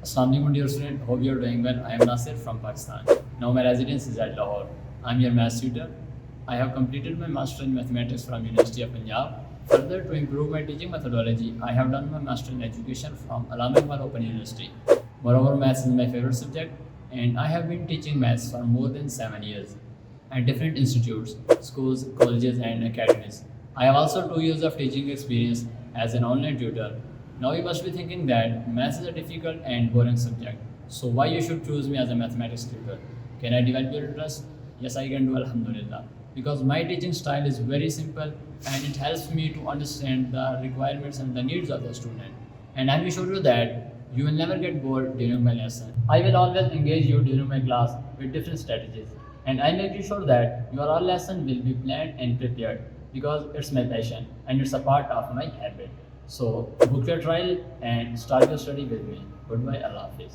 Assalamu dear student, hope you are doing well. I am Nasir from Pakistan. Now my residence is at Lahore. I am your maths tutor. I have completed my master in mathematics from University of Punjab. Further, to improve my teaching methodology, I have done my master in education from Allama Iqbal Open University. Moreover, maths is my favorite subject, and I have been teaching maths for more than 7 years at different institutes, schools, colleges, and academies. I have also 2 years of teaching experience as an online tutor. Now you must be thinking that maths is a difficult and boring subject. So why you should choose me as a mathematics tutor? Can I develop your interest? Yes, I can do, alhamdulillah. Because my teaching style is very simple and it helps me to understand the requirements and the needs of the student. And I will show you that you will never get bored during my lesson. I will always engage you during my class with different strategies. And I make sure that your all lesson will be planned and prepared because it's my passion and it's a part of my habit. So book your trial and start your study with me. Goodbye, Allah Hafiz.